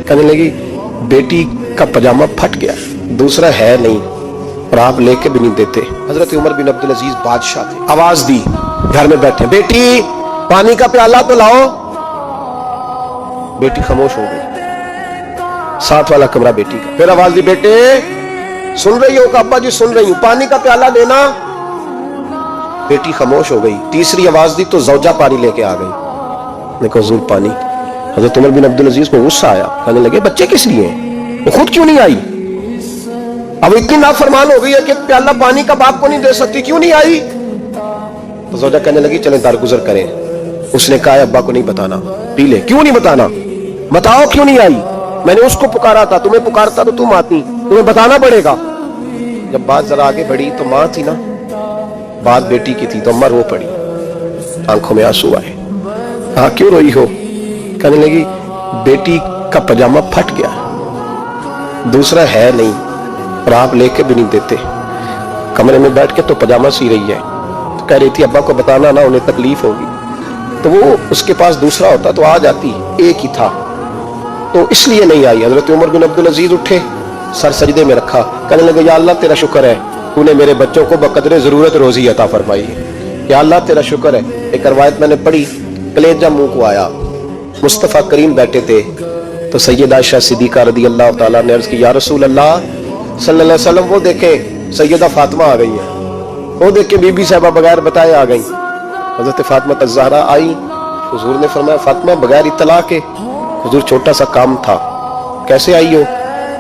कहने लगी बेटी का पजामा फट गया, दूसरा है नहीं और आप लेके भी नहीं देते। हजरत उमर बिन अब्दुल अजीज बादशाह थे, आवाज दी घर में बैठे, बेटी पानी का प्याला तो लाओ। बेटी खामोश हो गई, साथ वाला कमरा बेटी का। फिर आवाज दी, बेटे सुन रही हो? अब्बा जी सुन रही हूं, पानी का प्याला देना। बेटी खामोश हो गई। तीसरी आवाज दी तो जौजा पानी लेके आ गई। देखो हुजूर पानी। हजरत उमर बिन अब्दुल अजीज को गुस्सा आया, कहने लगे बच्चे किस लिए हैं, वो खुद क्यों नहीं आई? अब इतनी नाफरमान हो गई है कि प्याला पानी का बाप को नहीं दे सकती, क्यों नहीं आई? तो जौजा कहने लगी चलें दरगुजर करें। उसने कहा अब्बा को नहीं बताना, पी ले। क्यों नहीं बताना? बताओ क्यों नहीं आई? मैंने उसको पुकारा था, तुम्हें पुकारता तो तुम आती, तुम्हें बताना पड़ेगा। जब बात जरा आगे बढ़ी तो माँ थी ना, बात बेटी की थी तो अम्मा रो पड़ी, आंखों में आंसू आए। हाँ क्यों रोई हो? कहने लगी बेटी का पजामा फट गया, दूसरा है नहीं और आप लेके भी नहीं देते। कमरे में बैठ के तो पजामा सी रही है, तो कह रही थी अब्बा को बताना ना, उन्हें तकलीफ होगी। तो वो उसके पास दूसरा होता तो आ जाती, एक ही था तो इसलिए नहीं आई। हजरत उमर बिन अब्दुल अजीज उठे, सर सजदे में रखा, कहने लगे या अल्लाह तेरा शुक्र है, तूने मेरे बच्चों को बकदरे जरूरत रोजी अता फरमाई है। या अल्लाह तेरा शुक्र है। एक रवायत मैंने पढ़ी, कलेजा मुंह को आया। मुस्तफ़ा करीम बैठे थे तो सैयदा आयशा सिद्दीका रदी अल्लाह तआला ने अर्ज की या रसूल अल्लाह सल्लल्लाहु अलैहि वसल्लम, वो देखें सैयदा फातिमा आ गई है, वो देख के बीबी साहबा बगैर बताए आ गई। हजरत फातिमा ज़हरा आई, हुजूर ने फरमाया फातिमा बगैर इत्तला के, हुजूर छोटा सा काम था, कैसे आई हो?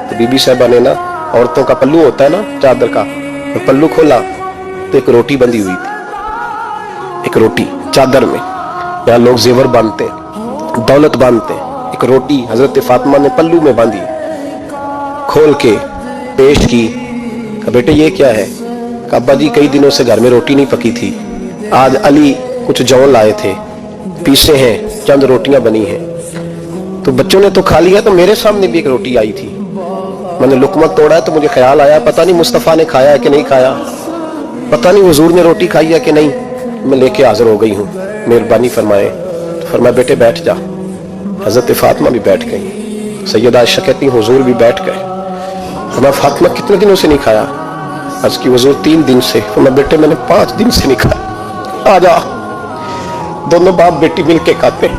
तो बीबी साहबा ने ना, औरतों का पल्लू होता है ना चादर का, तो पल्लू खोला तो एक रोटी बंधी हुई थी, एक रोटी चादर में। यहाँ लोग जेवर बांधते हैं, दौलत बांधते हैं, एक रोटी हजरत फातिमा ने पल्लू में बांधी, खोल के पेश की। बेटे ये क्या है? अब्बा जी कई दिनों से घर में रोटी नहीं पकी थी, आज अली कुछ जौ लाए थे, पीसे हैं, चंद रोटियां बनी हैं, तो बच्चों ने तो खा लिया, तो मेरे सामने भी एक रोटी आई थी, मैंने लुकमा तोड़ा है तो मुझे ख्याल आया पता नहीं मुस्तफ़ा ने खाया है कि नहीं खाया, पता नहीं हुजूर ने रोटी खाई है कि नहीं, मैं लेके हाजिर हो गई हूँ, मेहरबानी फरमाए। तो फरमाया बेटे बैठ जा। हजरत फातिमा भी बैठ गई, सैयदा आयशा कहती हुजूर भी बैठ गए। फरमाया फातिमा कितने दिनों से नहीं खाया? आज की हुजूर 3 दिन से। फरमाया बेटे मैंने 5 दिन से नहीं खाया, आ जा। दोनों बाप बेटी मिल के खाते।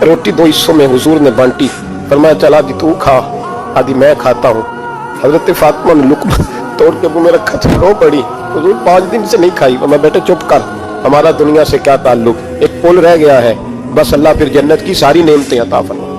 रोटी 2 हिस्सों में हुजूर ने बांटी, फरमाया चल आदि तू खा, आदि मैं खाता हूँ। हजरत फातिमा ने लुकमा तोड़ के मुंह में रखा तो रो पड़ी, हुजूर 5 दिन से नहीं खाई। मैं बेटे चुप कर, हमारा दुनिया से क्या ताल्लुक, एक पुल रह गया है, बस अल्लाह फिर जन्नत की सारी नेमतें अता फरमाए।